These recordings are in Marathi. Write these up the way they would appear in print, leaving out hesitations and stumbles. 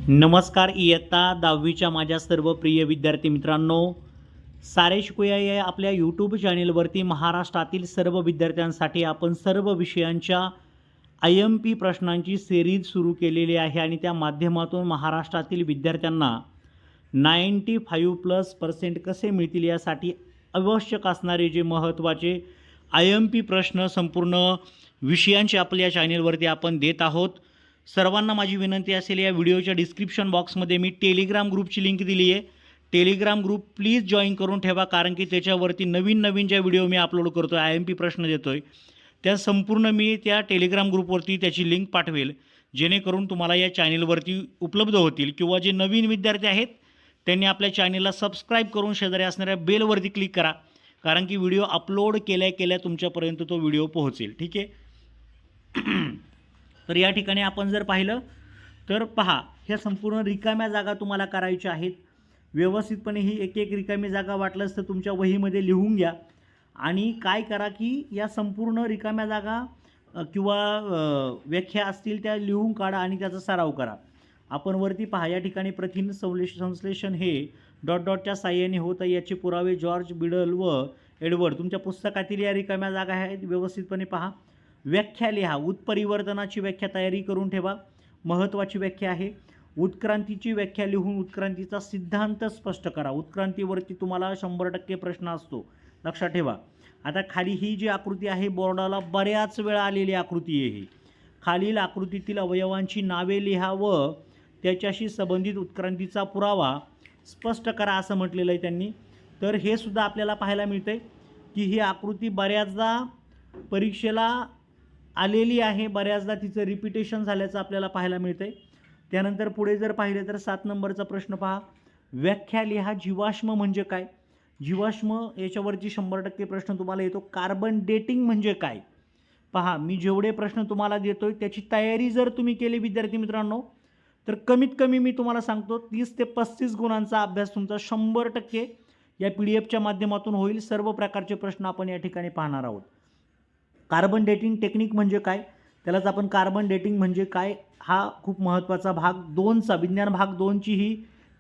नमस्कार. इयत्ता 10वीच्या माझ्या सर्व प्रिय विद्यार्थी मित्रांनो, सारे शिकूया या आपल्या यूट्यूब चॅनेलवरती महाराष्ट्रातील सर्व विद्यार्थ्यांसाठी आपण सर्व विषयांच्या IMP प्रश्नांची सिरीज सुरू केलेली आहे आणि त्या माध्यमातून महाराष्ट्रातील विद्यार्थ्यांना 95+ कसे मिळतील यासाठी आवश्यक असणारे जे महत्त्वाचे IMP प्रश्न संपूर्ण विषयांचे आपल्या चॅनेलवरती आपण देत आहोत. सर्वांना माझी विनंती असेल, या व्हिडिओच्या डिस्क्रिप्शन बॉक्समध्ये मी टेलिग्राम ग्रुपची लिंक दिली आहे. टेलिग्राम ग्रुप प्लीज जॉईन करून ठेवा, कारण की त्याच्यावरती नवीन ज्या व्हिडिओ मी अपलोड करतो आहे, IMP प्रश्न देतो आहे, त्या संपूर्ण मी त्या टेलिग्राम ग्रुपवरती त्याची लिंक पाठवेल, जेणेकरून तुम्हाला या चॅनेलवरती उपलब्ध होतील. किंवा जे नवीन विद्यार्थी आहेत त्यांनी आपल्या चॅनेलला सबस्क्राईब करून शेजारी असणाऱ्या बेलवरती क्लिक करा, कारण की व्हिडिओ अपलोड केल्या तुमच्यापर्यंत तो व्हिडिओ पोहोचेल. ठीक आहे. तर या ठिकाणी आपण जर पाहिलं तर पहा, ह्या संपूर्ण रिकाम्या जागा तुम्हाला करायच्या आहेत. व्यवस्थितपणे ही एक रिकामी जागा वाटलंच तर तुमच्या वहीमध्ये लिहून घ्या आणि काय करा की या संपूर्ण रिकाम्या जागा किंवा व्याख्या असतील त्या लिहून काढा आणि त्याचा सराव करा. आपण वरती पहा, या ठिकाणी प्रथिन संश्लेषण हे डॉटच्या साह्याने होतं याचे पुरावे जॉर्ज बिडल व एडवर्ड तुमच्या पुस्तकातील या रिकाम्या जागा आहेत. व्यवस्थितपणे पहा. व्याख्या लिहा. उत्परिवर्तनाची व्याख्या तयारी करून ठेवा, महत्त्वाची व्याख्या आहे. उत्क्रांतीची व्याख्या लिहून उत्क्रांतीचा सिद्धांत स्पष्ट करा. उत्क्रांतीवरती तुम्हाला 100% प्रश्न असतो, लक्षात ठेवा. आता खाली ही जी आकृती आहे बोर्डाला बऱ्याच वेळा आलेली आकृती आहे. खालील आकृतीतील अवयवांची नावे लिहा व त्याच्याशी संबंधित उत्क्रांतीचा पुरावा स्पष्ट करा असं म्हटलेलं आहे त्यांनी. तर हे सुद्धा आपल्याला पाहायला मिळते की ही आकृती बऱ्याचदा परीक्षेला आलेली आहे, बऱ्याचदा तिचं रिपिटेशन झाल्याचं आपल्याला पाहायला मिळते. त्यानंतर पुढे जर पाहिले तर 7 नंबरचा प्रश्न पहा. व्याख्या लिहा. जीवाश्म म्हणजे काय? जीवाश्म याच्यावरची 100% प्रश्न तुम्हाला येतो. कार्बन डेटिंग म्हणजे काय? पहा, मी जेवढे प्रश्न तुम्हाला देतोय त्याची तयारी जर तुम्ही केली विद्यार्थी मित्रांनो, तर कमीत कमी मी तुम्हाला सांगतो 30 ते 35 गुणांचा अभ्यास तुमचा 100% या PDF माध्यमातून होईल. सर्व प्रकारचे प्रश्न आपण या ठिकाणी पाहणार आहोत. कार्बन डेटिंग टेक्निक म्हणजे काय, त्यालाच आपण कार्बन डेटिंग म्हणजे काय, हा खूप महत्त्वाचा भाग 2चा विज्ञान भाग 2ची ही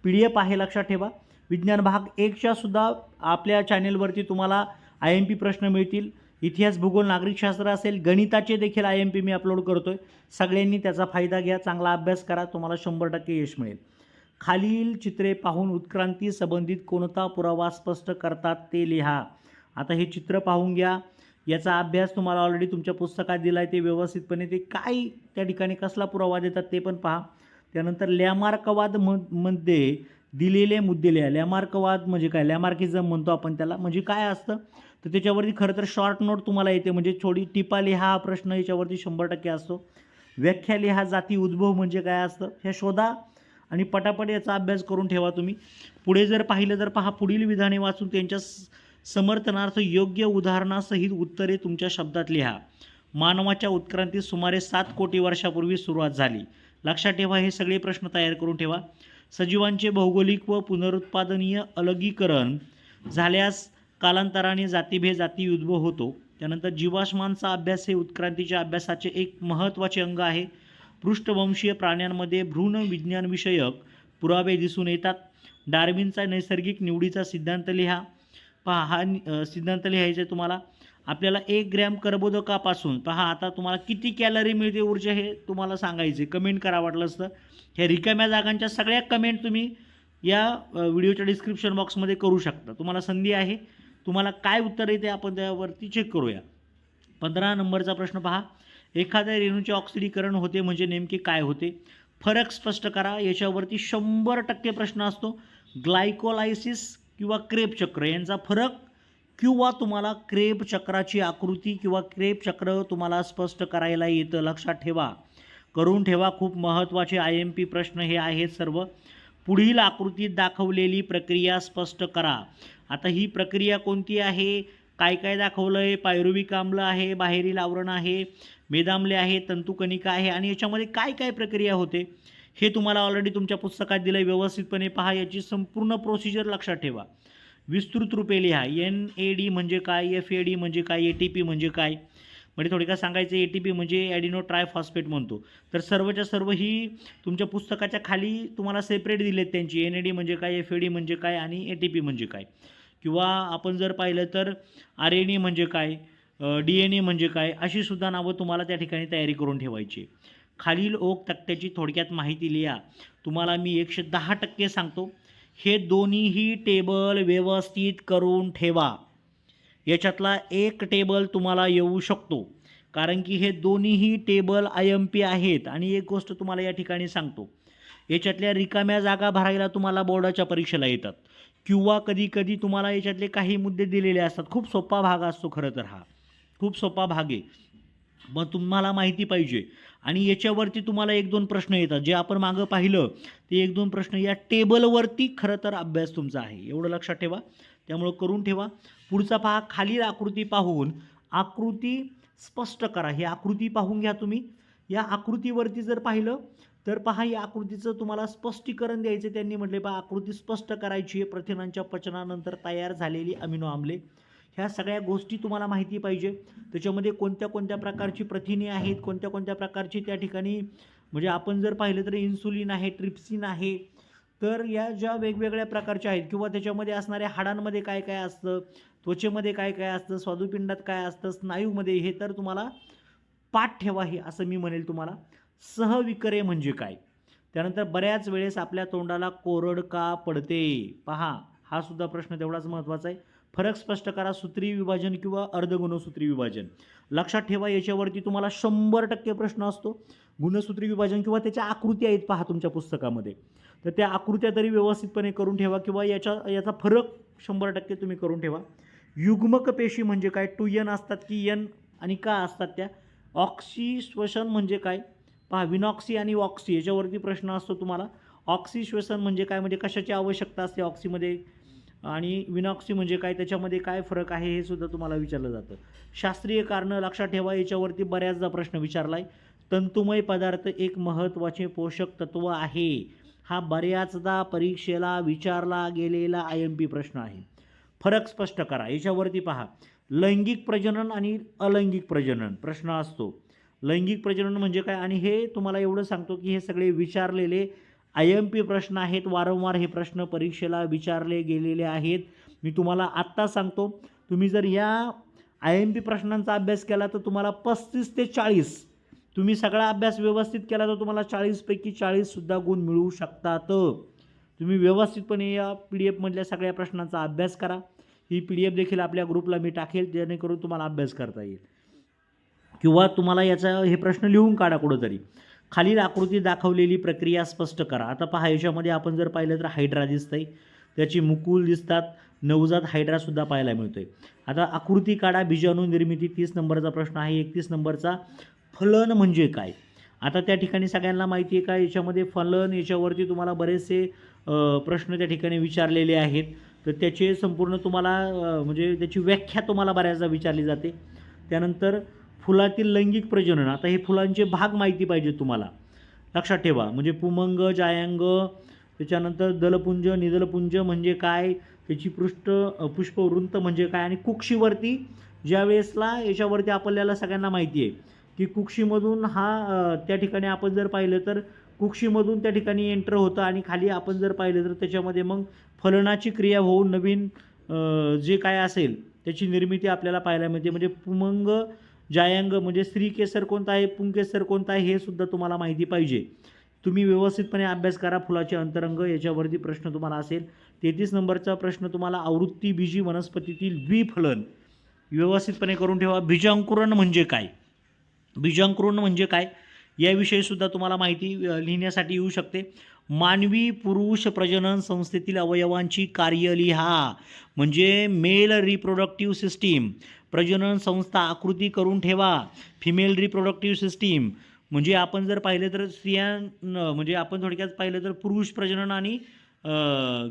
PDF आहे, लक्षात ठेवा. विज्ञान भाग 1च्या सुद्धा आपल्या चॅनेलवरती तुम्हाला IMP प्रश्न मिळतील. इतिहास, भूगोल, नागरिकशास्त्र असेल, गणिताचे देखील IMP मी अपलोड करतोय. सगळ्यांनी त्याचा फायदा घ्या, चांगला अभ्यास करा, तुम्हाला 100% यश मिळेल. खालील चित्रे पाहून उत्क्रांती संबंधित कोणता पुरावा स्पष्ट करतात ते लिहा. आता हे चित्र पाहून घ्या. याचा अभ्यास तुम्हाला ऑलरेडी तुमच्या पुस्तकात दिला आहे, ते व्यवस्थितपणे ते काय त्या ठिकाणी कसला पुरावा देतात ते पण पहा. त्यानंतर लॅमार्कवाद मध्ये दिलेले मुद्दे लिहा. लॅमार्कवाद म्हणजे काय, लॅमार्किझम म्हणतो आपण त्याला, म्हणजे काय असतं तर त्याच्यावरती खरं तर शॉर्ट नोट तुम्हाला येते, म्हणजे थोडी टिपा लिहा. हा प्रश्न याच्यावरती 100% असतो. व्याख्या लिहा. जाती उद्भव म्हणजे काय असतं हे शोधा आणि पटापट याचा अभ्यास करून ठेवा तुम्ही. पुढे जर पाहिलं तर पहा, पुढील विधाने वाचून त्यांच्या समर्थनार्थ योग्य उदाहरणासहित उत्तरे तुमच्या शब्दात लिहा. मानवाच्या उत्क्रांतीस सुमारे 7 कोटी वर्षापूर्वी सुरुवात झाली. लक्षात ठेवा, हे सगळे प्रश्न तयार करून ठेवा. सजीवांचे भौगोलिक व पुनरुत्पादनीय अलगीकरण झाल्यास कालांतराने जाती उद्भव होतो. त्यानंतर जीवाश्मांचा अभ्यास हे उत्क्रांतीच्या अभ्यासाचे एक महत्त्वाचे अंग आहे. पृष्ठवंशीय प्राण्यांमध्ये भ्रूण विज्ञानविषयक पुरावे दिसून येतात. डार्विनचा नैसर्गिक निवडीचा सिद्धांत लिहा. पहा, हा सिद्धांत लिहायचा आहे तुम्हाला. आपल्याला 1 ग्रॅम कर्बोदकापासून पहा, आता तुम्हाला किती कॅलरी मिळते ऊर्जा हे तुम्हाला सांगायचे, कमेंट करा वाटलंच तर. ह्या रिकाम्या जागांच्या सगळ्या कमेंट तुम्ही या व्हिडिओच्या डिस्क्रिप्शन बॉक्समध्ये करू शकता. तुम्हाला संधी आहे, तुम्हाला काय उत्तर येते आपण त्यावरती चेक करूया. 15 नंबरचा प्रश्न पहा. एखाद्या रेणूचे ऑक्सिडीकरण होते म्हणजे नेमके काय होते? फरक स्पष्ट करा. याच्यावरती 100% प्रश्न असतो. ग्लायकोलायसिस किंवा क्रेब चक्र यांचा फरक, किंवा तुम्हाला क्रेब चक्राची आकृती किंवा क्रेब चक्र तुम्हाला स्पष्ट करायला येतं, लक्षात ठेवा, करून ठेवा. खूप महत्त्वाचे IMP प्रश्न हे आहेत सर्व. पुढील आकृतीत दाखवलेली प्रक्रिया स्पष्ट करा. आता ही प्रक्रिया कोणती आहे, काय काय दाखवलं आहे? पायरुविक आम्ल आहे, बाहेरील आवरण आहे, मेदाम्ले आहे, तंतुकणिका आहे आणि याच्यामध्ये काय काय प्रक्रिया होते हे तुम्हाला ऑलरेडी तुमच्या पुस्तकात दिलं आहे. व्यवस्थितपणे पहा, याची संपूर्ण प्रोसिजर लक्षात ठेवा. विस्तृत रूपे लिहा. NAD म्हणजे काय, FAD म्हणजे काय, ATP म्हणजे काय, म्हणजे थोडक्यात सांगायचं ATP म्हणजे ॲडिनो ट्रायफॉस्फेट म्हणतो. तर सर्वच्या सर्व ही तुमच्या पुस्तकाच्या खाली तुम्हाला सेपरेट दिलेत त्यांची. NAD म्हणजे काय, FAD म्हणजे काय आणि ATP म्हणजे काय. किंवा आपण जर पाहिलं तर RNA म्हणजे काय, DNA म्हणजे काय, अशी सुद्धा नावं तुम्हाला त्या ठिकाणी तयारी करून ठेवायची. खालील ओक तक्त्याची थोडक्यात माहिती लिहा. तुम्हाला मी 110% सांगतो. हे दोन्हीही टेबल व्यवस्थित करून ठेवा. याच्यातला एक टेबल तुम्हाला येऊ शकतो, कारण की हे दोन्हीही टेबल IMP आहेत. आणि एक गोष्ट तुम्हाला या ठिकाणी सांगतो, याच्यातल्या रिकाम्या जागा भरायला तुम्हाला बोर्डाच्या परीक्षेला येतात किंवा कधी कधी तुम्हाला याच्यातले काही मुद्दे दिलेले असतात. खूप सोपा भाग असतो खरं तर, हा खूप सोपा भाग आहे. मग तुम्हाला माहिती पाहिजे आणि याच्यावरती तुम्हाला 1-2 प्रश्न येतात. जे आपण मागं पाहिलं ते 1-2 प्रश्न या टेबलवरती खरं तर अभ्यास तुमचा आहे, एवढं लक्षात ठेवा. त्यामुळं करून ठेवा. पुढचा पहा, खालील आकृती पाहून आकृती स्पष्ट करा. ही आकृती पाहून घ्या तुम्ही. या आकृतीवरती जर पाहिलं तर पहा, या आकृतीचं तुम्हाला स्पष्टीकरण द्यायचं. त्यांनी म्हटले पहा, आकृती स्पष्ट करायची आहे. प्रथिनांच्या पचनानंतर तयार झालेली अमिनो आम्ले, ह्या सगळ्या गोष्टी तुम्हाला माहिती पाहिजे. त्याच्यामध्ये कोणत्या कोणत्या प्रकारची प्रथिने आहेत, कोणत्या कोणत्या प्रकारची त्या ठिकाणी, म्हणजे आपण जर पाहिलं तर इन्सुलिन आहे, ट्रिप्सिन आहे. तर या ज्या वेगवेगळ्या प्रकारच्या आहेत किंवा त्याच्यामध्ये असणाऱ्या हाडांमध्ये काय काय असतं, त्वचेमध्ये काय काय असतं, स्वादुपिंडात काय असतं, स्नायूमध्ये, हे तर तुम्हाला पाठ ठेवा. हे असं मी म्हणेल तुम्हाला. सहविकरे म्हणजे काय, त्यानंतर बऱ्याच वेळेस आपल्या तोंडाला कोरड का पडते, पहा हा सुद्धा प्रश्न तेवढाच महत्त्वाचा आहे. फरक स्पष्ट करा, सूत्री विभाजन किंवा अर्धगुणसूत्री विभाजन. लक्षात ठेवा, याच्यावरती तुम्हाला 100% प्रश्न असतो. गुणसूत्री विभाजन किंवा त्याच्या आकृती आहेत पहा तुमच्या पुस्तकामध्ये, तर त्या आकृत्या तरी व्यवस्थितपणे करून ठेवा किंवा याचा फरक 100% तुम्ही करून ठेवा. युग्मक पेशी म्हणजे काय, 2N असतात की N आणि का असतात त्या. ऑक्सी श्वसन म्हणजे काय पहा, विनॉक्सी आणि ऑक्सी याच्यावरती प्रश्न असतो तुम्हाला. ऑक्सी श्वसन म्हणजे काय, म्हणजे कशाची आवश्यकता असते ऑक्सीमध्ये, आणि विनॉक्सी म्हणजे काय, त्याच्यामध्ये काय फरक आहे, हे सुद्धा तुम्हाला विचारलं जातं. शास्त्रीय कारणं लक्षात ठेवा, याच्यावरती बऱ्याचदा प्रश्न विचारला आहे. तंतुमय पदार्थ एक महत्त्वाचे पोषक तत्व आहे, हा बऱ्याचदा परीक्षेला विचारला गेलेला IMP प्रश्न आहे. फरक स्पष्ट करा, याच्यावरती पहा. लैंगिक प्रजनन आणि अलैंगिक प्रजनन प्रश्न असतो. लैंगिक प्रजनन म्हणजे काय, आणि हे तुम्हाला एवढं सांगतो की हे सगळे विचारलेले IMP प्रश्न आहेत. वारंवार हे प्रश्न परीक्षेला विचारले गेलेले आहेत. मी तुम्हाला आत्ता सांगतो, तुम्ही जर या IMP प्रश्नांचा अभ्यास केला तर तुम्हाला 35 ते 40, तुम्ही सगळा अभ्यास व्यवस्थित केला तर तुम्हाला 40 पैकी 40 सुद्धा गुण मिळू शकतात. तुम्ही व्यवस्थितपणे या PDF मधल्या सगळ्या प्रश्नांचा अभ्यास करा. ही PDF देखील आपल्या ग्रुपला मी टाकेल, जेणेकरून तुम्हाला अभ्यास करता येईल. किंवा तुम्हाला याचा हे प्रश्न लिहून काढा कुठंतरी. खालील आकृती दाखवलेली प्रक्रिया स्पष्ट करा. आता पहा, याच्यामध्ये आपण जर पाहिलं तर हायड्रा दिसतंय, त्याची मुकूल दिसतात, नवजात हायड्रासुद्धा पाहायला मिळतोय. आता आकृती काढा, बीजाणू निर्मिती 30 नंबरचा प्रश्न आहे. 31 नंबरचा फलन म्हणजे काय. आता त्या ठिकाणी सगळ्यांना माहिती आहे का, याच्यामध्ये फलन, याच्यावरती तुम्हाला बरेचसे प्रश्न त्या ठिकाणी विचारलेले आहेत. तर त्याचे संपूर्ण तुम्हाला म्हणजे त्याची व्याख्या तुम्हाला बऱ्याचदा विचारली जाते. त्यानंतर फुलातील लैंगिक प्रजनन, आता हे फुलांचे भाग माहिती पाहिजे तुम्हाला, लक्षात ठेवा. म्हणजे पुमंग, जायांग, त्याच्यानंतर दलपुंज, निदलपुंज म्हणजे काय, त्याची पुष्पवृंत म्हणजे काय, आणि कुक्षीवरती ज्या वेळेसला याच्यावरती आपल्याला सगळ्यांना माहिती आहे की कुक्षीमधून हा त्या ठिकाणी आपण जर पाहिलं तर कुक्षीमधून त्या ठिकाणी एंटर होतं आणि खाली आपण जर पाहिलं तर त्याच्यामध्ये मग फलनाची क्रिया होऊन नवीन जे काय असेल त्याची निर्मिती आपल्याला पाहायला मिळते. म्हणजे पुमंग, जायांग म्हणजे स्त्री केसर कोणता आहे, पुंकेसर कोणता आहे, हे सुद्धा तुम्हाला माहिती पाहिजे. तुम्ही व्यवस्थितपणे अभ्यास करा. फुलाचे अंतरंग याच्यावरती प्रश्न तुम्हाला असेल. 33 नंबरचा प्रश्न तुम्हाला आवृत्ती बीजी वनस्पतीतील द्विफलन व्यवस्थितपणे करून ठेवा. बीजांकुरण म्हणजे काय, बीजांकुरण म्हणजे काय याविषयी सुद्धा तुम्हाला माहिती लिहिण्यासाठी येऊ शकते. मानवी पुरुष प्रजनन संस्थेतील अवयवांची कार्य लिहा, म्हणजे मेल रिप्रोडक्टिव्ह सिस्टीम, प्रजनन संस्था आकृती करून ठेवा. फिमेल रिप्रोडक्टिव्ह सिस्टीम म्हणजे आपण जर पाहिलं तर म्हणजे आपण थोडक्यात पाहिलं तर पुरुष प्रजनन आणि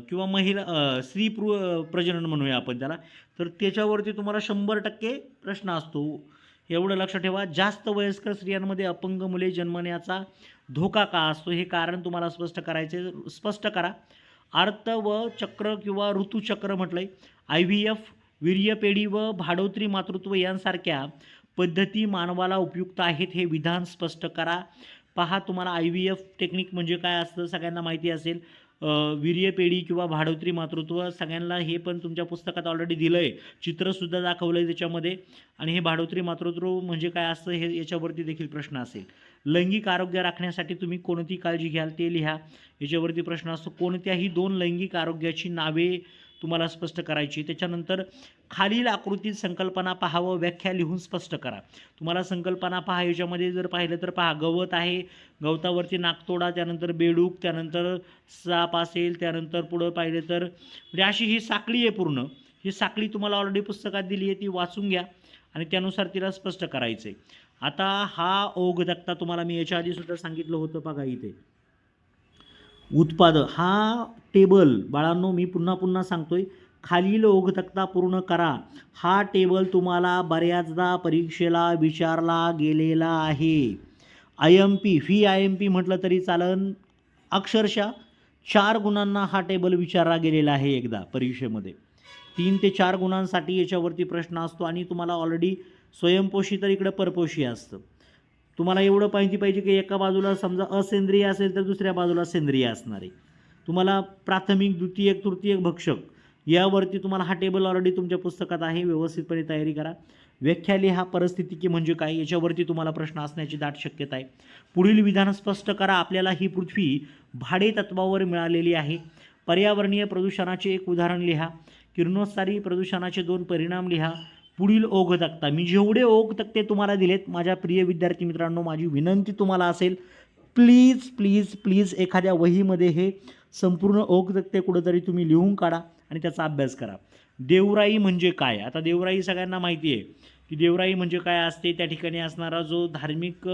किंवा महिला स्त्री प्रजनन म्हणूया आपण त्याला. तर त्याच्यावरती तुम्हाला 100% प्रश्न असतो, एवढं लक्षात ठेवा. जास्त वयस्कर स्त्रियांमध्ये अपंग मुले जन्मण्याचा धोका का असतो, हे कारण तुम्हाला स्पष्ट करा. अर्थ व चक्र किंवा ऋतुचक्र म्हटलंय. IVF, वीर्यपेढी व भाडोत्री मातृत्व यांसारख्या पद्धती मानवाला उपयुक्त आहेत हे विधान स्पष्ट करा. पहा, तुम्हाला IVF टेक्निक म्हणजे काय असतं सगळ्यांना माहिती असेल. वीर्यपेढी किंवा भाडोत्री मातृत्व सगळ्यांना हे पण तुमच्या पुस्तकात ऑलरेडी दिलं आहे, चित्रसुद्धा दाखवलं आहे त्याच्यामध्ये. आणि हे भाडोत्री मातृत्व म्हणजे काय असतं हे याच्यावरती देखील प्रश्न असेल. लैंगिक आरोग्य राखण्यासाठी तुम्ही कोणती काळजी घ्याल ते लिहा, याच्यावरती प्रश्न असतो. कोणत्याही 2 लैंगिक आरोग्याची नावे तुम्हाला स्पष्ट करायची. त्याच्यानंतर खालील आकृतीत संकल्पना पहा व व्याख्या लिहून स्पष्ट करा. तुम्हाला संकल्पना पहा, याच्यामध्ये जर पाहिलं तर पहा, गवत आहे, गवतावरती नाकतोडा, त्यानंतर बेडूक, त्यानंतर साप असेल, त्यानंतर पुढं पाहिलं तर म्हणजे अशी ही साखळी आहे पूर्ण. ही साखळी तुम्हाला ऑलरेडी पुस्तकात दिली आहे, ती वाचून घ्या आणि त्यानुसार तिला स्पष्ट करायचं आहे. आता हा ओघ तक्ता तुम्हाला मी याच्या आधीसुद्धा सांगितलं होतं बघा इथे. उत्पादन हा टेबल बाळांनो मी पुन्हा पुन्हा सांगतोय, खालील ओघ तक्ता पूर्ण करा. हा टेबल तुम्हाला बऱ्याचदा परीक्षेला विचारला गेलेला आहे. IMP IMP म्हटलं तरी चालन. अक्षरशः 4 गुणांना हा टेबल विचारला गेलेला आहे एकदा परीक्षेमध्ये. 3 ते 4 गुणांसाठी याच्यावरती प्रश्न असतो आणि तुम्हाला ऑलरेडी स्वयंपोषी तर इकडं परपोषी असतं. तुम्हाला एवढं माहिती पाहिजे की एका बाजूला समजा असेंद्रिय असेल तर दुसऱ्या बाजूला सेंद्रिय असणार आहे. तुम्हाला प्राथमिक, द्वितीयक, तृतीयक भक्षक यावरती तुम्हाला हा टेबल ऑलरेडी तुमच्या पुस्तकात आहे. व्यवस्थितपणे तयारी करा. व्याख्या लिहा. परिस्थितिकी म्हणजे काय याच्यावरती तुम्हाला प्रश्न असण्याची दाट शक्यता आहे. पुढील विधान स्पष्ट करा. आपल्याला ही पृथ्वी भाडे तत्वावर मिळालेली आहे. पर्यावरणीय प्रदूषणाचे एक उदाहरण लिहा. किरणोत्सारी प्रदूषणाचे 2 परिणाम लिहा. पुढील ओघ तक्ता, मी जेवढे ओघ तक्ते तुम्हाला दिलेत माझ्या प्रिय विद्यार्थी मित्रांनो, माझी विनंती तुम्हाला असेल, प्लीज प्लीज प्लीज एखाद्या वहीमध्ये हे संपूर्ण ओघ तक्ते कुठंतरी तुम्ही लिहून काढा आणि त्याचा अभ्यास करा. देवराई म्हणजे काय? आता देवराई सगळ्यांना माहिती आहे की देवराई म्हणजे काय असते. त्या ठिकाणी असणारा जो धार्मिक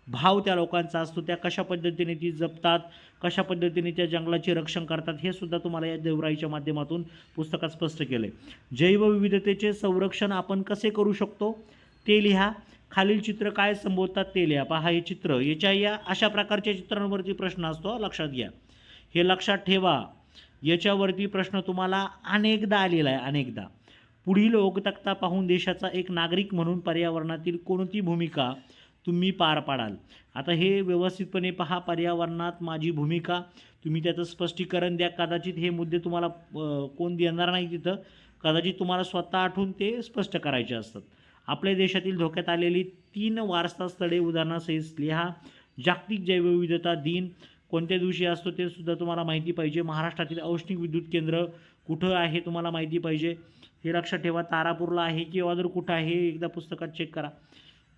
भाव त्या लोकांचा असतो, त्या कशा पद्धतीने ती जपतात, कशा पद्धतीने त्या जंगलाचे रक्षण करतात, हे सुद्धा तुम्हाला या देवराईच्या माध्यमातून पुस्तकात स्पष्ट केलं आहे. जैवविविधतेचे संरक्षण आपण कसे करू शकतो ते लिहा. खालील चित्र काय संबोधतात ते लिहा. पहा हे चित्र, या अशा प्रकारच्या चित्रांवरती प्रश्न असतो, लक्षात घ्या, हे लक्षात ठेवा. याच्यावरती प्रश्न तुम्हाला अनेकदा आलेला आहे, अनेकदा. पुढील ओघ तक्ता पाहून देशाचा एक नागरिक म्हणून पर्यावरणातील कोणती भूमिका तुम्ही पार पाडाल. आता हे व्यवस्थितपणे पहा. पर्यावरणात माझी भूमिका, तुम्ही त्याचं स्पष्टीकरण द्या. कदाचित हे मुद्दे तुम्हाला कोण देणार नाही तिथं, कदाचित तुम्हाला स्वतः आठवून ते स्पष्ट करायचे असतात. आपल्या देशातील धोक्यात आलेली 3 वारसा स्थळे उदाहरणासहित लिहा. जागतिक जैवविविधता दिन कोणत्या दिवशी असतो ते सुद्धा तुम्हाला माहिती पाहिजे. महाराष्ट्रातील औष्णिक विद्युत केंद्र कुठं आहे तुम्हाला माहिती पाहिजे, हे लक्षात ठेवा. तारापूरला आहे की अदर कुठं आहे हे एकदा पुस्तकात चेक करा,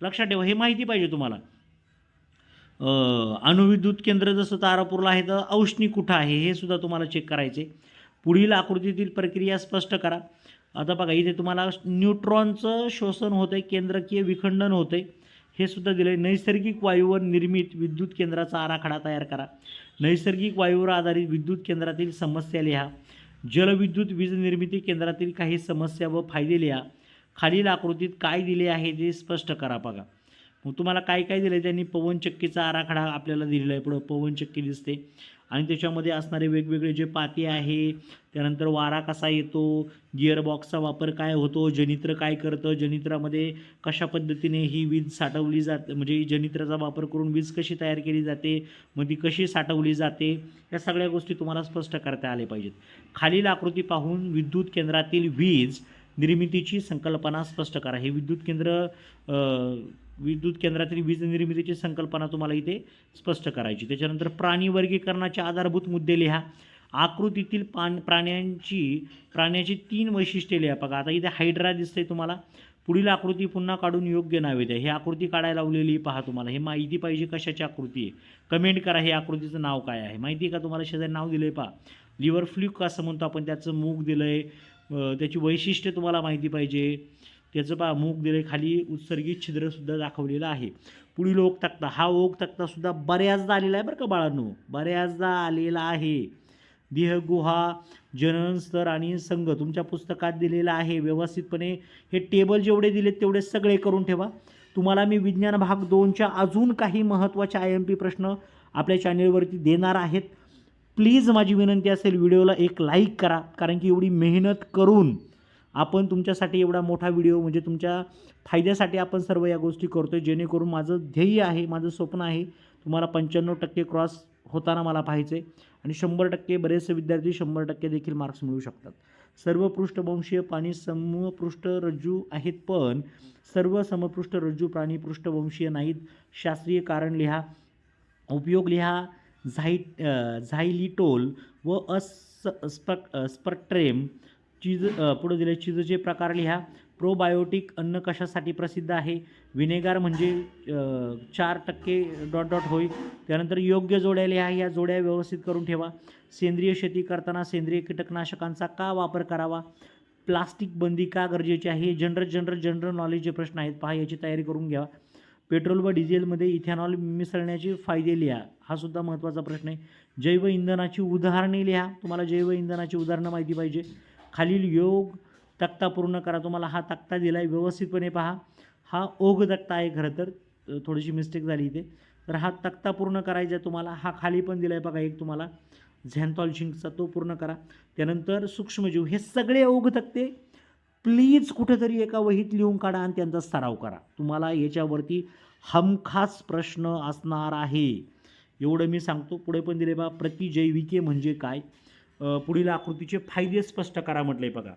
लक्षात ठेवा, हे माहिती पाहिजे तुम्हाला. अणुविद्युत केंद्र जसं तारापूरला आहे तर औष्णिक कुठं आहे हे सुद्धा तुम्हाला चेक करायचे. पुढील आकृतीतील प्रक्रिया स्पष्ट करा. आता बघा इथे तुम्हाला न्यूट्रॉनचं शोषण होतं आहे, केंद्रकीय विखंडन होतं आहे, हे सुद्धा दिलं आहे. नैसर्गिक वायूवर निर्मित विद्युत केंद्राचा आराखडा तयार करा. नैसर्गिक वायूवर आधारित विद्युत केंद्रातील समस्या लिहा. जलविद्युत वीज निर्मिती केंद्रातील काही समस्या व फायदे लिहा. खालील आकृतीत काय दिले आहे ते स्पष्ट करा. बघा मग तुम्हाला काय काय दिलं आहे त्यांनी. पवनचक्कीचा आराखडा आपल्याला दिलेला आहे, पुढं पवनचक्की दिसते आणि त्याच्यामध्ये असणारे वेगवेगळे जे पाते आहे, त्यानंतर वारा कसा येतो, गिअरबॉक्सचा वापर काय होतो, जनित्र काय करतं, जनित्रामध्ये कशा पद्धतीने ही वीज साठवली जाते, म्हणजे जनित्राचा वापर करून वीज कशी तयार केली जाते, मग ती कशी साठवली जाते, या सगळ्या गोष्टी तुम्हाला स्पष्ट करता आल्या पाहिजेत. खालील आकृती पाहून विद्युत केंद्रातील वीज निर्मितीची संकल्पना स्पष्ट करा. हे विद्युत केंद्रातील वीज निर्मितीची संकल्पना तुम्हाला इथे स्पष्ट करायची. त्याच्यानंतर प्राणी वर्गीकरणाचे आधारभूत मुद्दे लिहा. आकृतीतील प्राण्याची 3 वैशिष्ट्ये लिहा. बघा आता इथे हायड्रा दिसते तुम्हाला. पुढील आकृती पुन्हा काढून योग्य नावे द्या. ही आकृती काढायला लावलेली पहा. तुम्हाला हे माहिती पाहिजे कशाची आकृती आहे, कमेंट करा. हे आकृतीचं नाव काय आहे माहिती आहे का तुम्हाला? शेजारी नाव दिलं आहे पहा, लिव्हर फ्ल्यूक असं म्हणतो आपण, त्याचं मूग दिलं आहे, त्याची वैशिष्ट्ये तुम्हाला माहिती पाहिजे, त्याचं पहा मूग दिलं आहे, खाली उत्सर्गित छिद्रसुद्धा दाखवलेलं आहे. पुढील ओघ तक्ता, हा ओघ तक्तासुद्धा बऱ्याचदा आलेला आहे बरं का बाळांनो, बऱ्याचदा आलेला आहे. देहगुहा, जनन स्तर आणि संघ तुमच्या पुस्तकात दिलेला आहे. व्यवस्थितपणे हे टेबल जेवढे दिलेत तेवढे सगळे करून ठेवा. तुम्हाला मी विज्ञान भाग 2च्या अजून काही महत्त्वाचे IMP प्रश्न आपल्या चॅनेलवरती देणार आहेत. प्लीज माझी विनंती असेल, व्हिडिओला एक लाईक करा, कारण की एवढी मेहनत करून आपण तुमच्यासाठी एवढा मोठा व्हिडिओ म्हणजे तुमच्या फायद्यासाठी आपण सर्व या गोष्टी करतो आहे, जेणेकरून माझं ध्येय आहे, माझं स्वप्न आहे तुम्हाला 95% क्रॉस होताना मला पाहायचं आहे आणि 100% बरेचसे विद्यार्थी 100% देखील मार्क्स मिळवू शकतात. सर्व पृष्ठवंशीय प्राणी समपृष्ठरज्जू आहेत, पण सर्व समपृष्ठरज्जू प्राणी पृष्ठवंशीय नाहीत. शास्त्रीय कारण लिहा, उपयोग लिहा. झायलिटोल व स्पर्ट्रेम चीज पुढे दिले चीजचे प्रकार लिहा. प्रोबायोटिक अन्न कशासाठी प्रसिद्ध आहे? विनेगार म्हणजे 4% ... होईल. त्यानंतर योग्य जोड्या लिहा, या जोड्या व्यवस्थित करून ठेवा. सेंद्रिय शेती करताना सेंद्रिय कीटकनाशकांचा का वापर करावा? प्लास्टिक बंदी का गरजेची आहे? जनरल नॉलेजचे प्रश्न आहेत, पहा याची तयारी करून घ्या. पेट्रोल व डिझेलमध्ये इथेनॉल मिसळण्याचे फायदे लिहा, हा सुद्धा महत्त्वाचा प्रश्न आहे. जैव इंधनाची उदाहरणे लिहा, तुम्हाला जैव इंधनाची उदाहरणं माहिती पाहिजे. खालील योग तक्ता पूर्ण करा, तुम्हाला हा तक्ता दिला आहे, व्यवस्थितपणे पहा. हा ओघ तक्ता आहे, खरं तर थोडीशी मिस्टेक झाली इथे. तर हा तक्ता पूर्ण करायचा आहे तुम्हाला. हा खाली पण दिला आहे बघा एक तुम्हाला झॅन्थॉलशिंगचा, तो पूर्ण करा. त्यानंतर सूक्ष्मजीव, हे सगळे ओघ तक्ते प्लीज कुठेतरी एका वहीत लिहून काढा आणि त्यांचा सराव करा. तुम्हाला याच्यावरती हमखास प्रश्न असणार आहे, एवढं मी सांगतो. पुढे पण दिले बघा, प्रतिजैविके म्हणजे काय, पुढील आकृतीचे फायदे स्पष्ट करा म्हटलंय बघा.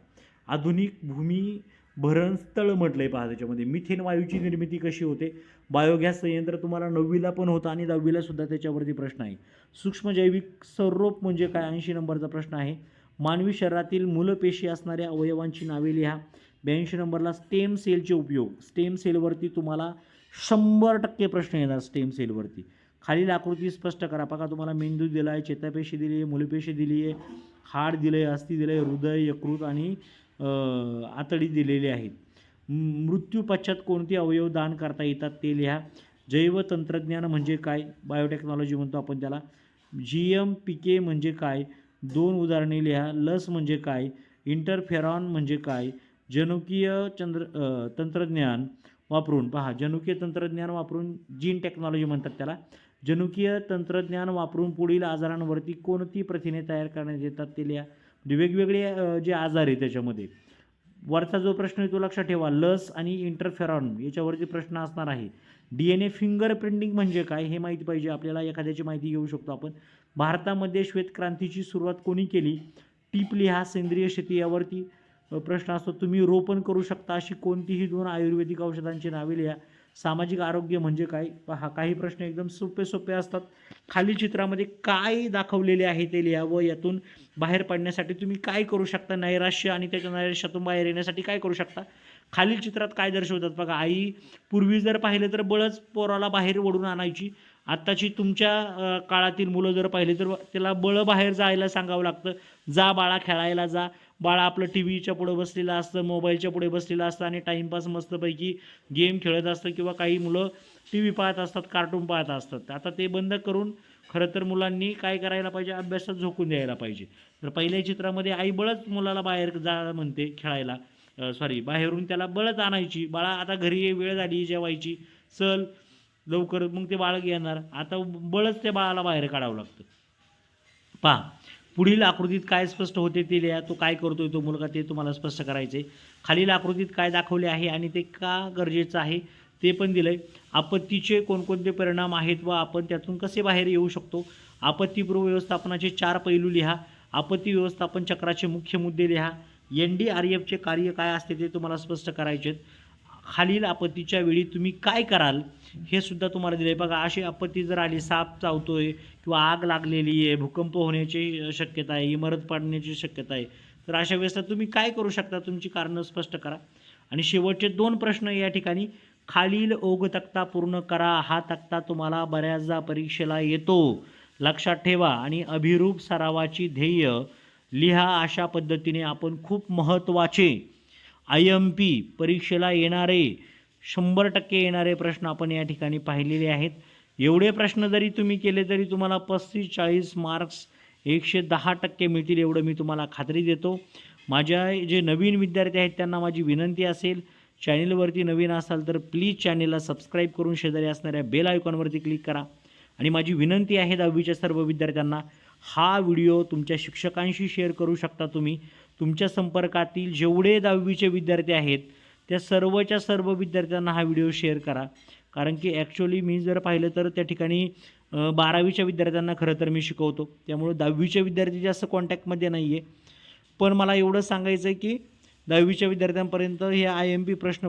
आधुनिक भूमी भरण स्थळ म्हटलंय पहा, त्याच्यामध्ये मिथेन वायूची निर्मिती कशी होते. बायोगॅस संयंत्र तुम्हाला 9वीला पण होता आणि 10वीला सुद्धा त्याच्यावरती प्रश्न आहे. सूक्ष्मजैविक संरोप म्हणजे काय, 80 नंबरचा प्रश्न आहे. मानवी शरीरातील मूलपेशी असणाऱ्या अवयवांची नावे लिहा. 82 नंबरला स्टेम सेलचे उपयोग, स्टेम सेलवरती तुम्हाला 100% प्रश्न येणार. स्टेम सेलवरती खालील आकृती स्पष्ट करा. बघा तुम्हाला मेंदू दिला आहे, चेतापेशी दिली आहे, मूलपेशी दिली आहे, हाड दिलं आहे, अस्थि दिलं आहे, हृदय, यकृत आणि आतडी दिलेली आहेत. मृत्यू पश्चात कोणते अवयव दान करता येतात ते लिहा. जैव तंत्रज्ञान म्हणजे काय, बायोटेक्नॉलॉजी म्हणतो आपण त्याला. GMPK म्हणजे काय, 2 उदाहरणे लिहा. लस म्हणजे काय, इंटरफेरॉन म्हणजे काय. जनुकीय तंत्रज्ञान वापरून पहा, जनुकीय तंत्रज्ञान वापरून जीन टेक्नॉलॉजी म्हणतात त्याला. जनुकीय तंत्रज्ञान वापरून पुढील आजारांवरती कोणती प्रथिने तयार करण्यात येतात ते लिहा. वेगवेगळे जे आजार आहे त्याच्यामध्ये वरचा जो प्रश्न आहे तो लक्षात ठेवा. लस आणि इंटरफेरॉन याच्यावरती प्रश्न असणार आहे. DNA फिंगरप्रिंटिंग म्हणजे काय हे माहिती पाहिजे आपल्याला, एखाद्याची माहिती घेऊ शकतो आपण. भारतामध्ये श्वेतक्रांतीची सुरुवात कोणी केली? टीप लिहा. सेंद्रिय शेती यावरती प्रश्न असतो. तुम्ही रोपण करू शकता अशी कोणतीही 2 आयुर्वेदिक औषधांची नावे लिहा. सामाजिक आरोग्य म्हणजे काय, पहा काही प्रश्न एकदम सोपे असतात. खाली चित्रामध्ये काय दाखवलेले आहे ते लिहा व यातून बाहेर पडण्यासाठी तुम्ही काय करू शकता. नैराश्य आणि त्याच्या नैराश्यातून बाहेर येण्यासाठी काय करू शकता. खालील चित्रात काय दर्शवतात बघा. आई पूर्वी जर पाहिलं तर बळच पोराला बाहेर ओढून आणायची. आत्ताची तुमच्या काळातील मुलं जर पाहिले तर त्याला बळ बाहेर जायला सांगावं लागतं. जा बाळा खेळायला जा. बाळा आपलं टी व्हीच्या पुढे बसलेलं असतं, मोबाईलच्या पुढे बसलेलं असतं आणि टाईमपास मस्तपैकी गेम खेळत असतं किंवा काही मुलं टी व्ही पाहत असतात, कार्टून पाहत असतात. आता ते बंद करून खरं तर मुलांनी काय करायला पाहिजे, अभ्यासात झोकून द्यायला पाहिजे. तर पहिल्या चित्रामध्ये आई बळच मुलाला बाहेर जा म्हणते खेळायला, बाहेरून त्याला बळच आणायची. बाळा आता घरी ये, वेळ झाली जेवायची, चल लवकर, मग ते बाळ येणार. आता बळच त्या बाळाला बाहेर काढावं लागतं. पहा पुढील आकृतीत काय स्पष्ट होते ते लिहा. तो काय करतोय तो मुलगा ते तुम्हाला स्पष्ट करायचे. खालील आकृतीत काय दाखवले आहे आणि ते का गरजेचं आहे ते पण दिलंय. आपत्तीचे कोणकोणते परिणाम आहेत व आपण त्यातून कसे बाहेर येऊ शकतो. आपत्तीपूर्व व्यवस्थापनाचे 4 पैलू लिहा. आपत्ती व्यवस्थापन चक्राचे मुख्य मुद्दे लिहा. NDRFचे कार्य काय असते ते तुम्हाला स्पष्ट करायचे. खालील आपत्तीच्या वेळी तुम्ही काय कराल हे सुद्धा तुम्हाला दिले. बघा अशी आपत्ती जर आली, साप चावतोय किंवा आग लागलेली आहे, भूकंप होण्याची शक्यता आहे, इमारत पडण्याची शक्यता आहे, तर अशा वेळेस तुम्ही काय करू शकता, तुमची कारणं स्पष्ट करा. आणि शेवटचे 2 प्रश्न या ठिकाणी, खालील ओघ तक्ता पूर्ण करा. हा तक्ता तुम्हाला बऱ्याचदा परीक्षेला येतो, लक्षात ठेवा. आणि अभिरूप सरावाची ध्येय लिहा. अशा पद्धतीने आपण खूप महत्त्वाचे IMP परीक्षेला येणारे 100% येणारे प्रश्न आपण या ठिकाणी पाहिलेले आहेत. एवढे प्रश्न जरी तुम्ही केले तरी तुम्हाला 35-40 मार्क्स 110% मिळतील, एवढं मी तुम्हाला खात्री देतो. माझ्या जे नवीन विद्यार्थी आहेत त्यांना माझी विनंती असेल, चॅनेलवरती नवीन असाल तर प्लीज चॅनेलला सबस्क्राईब करून शेजारी असणाऱ्या बेल आयकॉनवरती क्लिक करा. आणि माझी विनंती आहे 10वीच्या सर्व विद्यार्थ्यांना, हा व्हिडिओ तुमच्या शिक्षकांशी शेअर करू शकता तुम्ही. तुमच्या संपर्कातील जेवढे 10वीचे विद्यार्थी आहेत त्या सर्वच्या सर्व विद्यार्थ्यांना हा व्हिडिओ शेअर करा. कारण की ॲक्च्युअली मी जर पाहिलं तर त्या ठिकाणी 12वीच्या विद्यार्थ्यांना खरं तर मी शिकवतो, त्यामुळे 10वीचे विद्यार्थी जास्त कॉन्टॅक्टमध्ये नाही आहे. पण मला एवढं सांगायचं आहे की 10वीच्या विद्यार्थ्यांपर्यंत हे IMP प्रश्न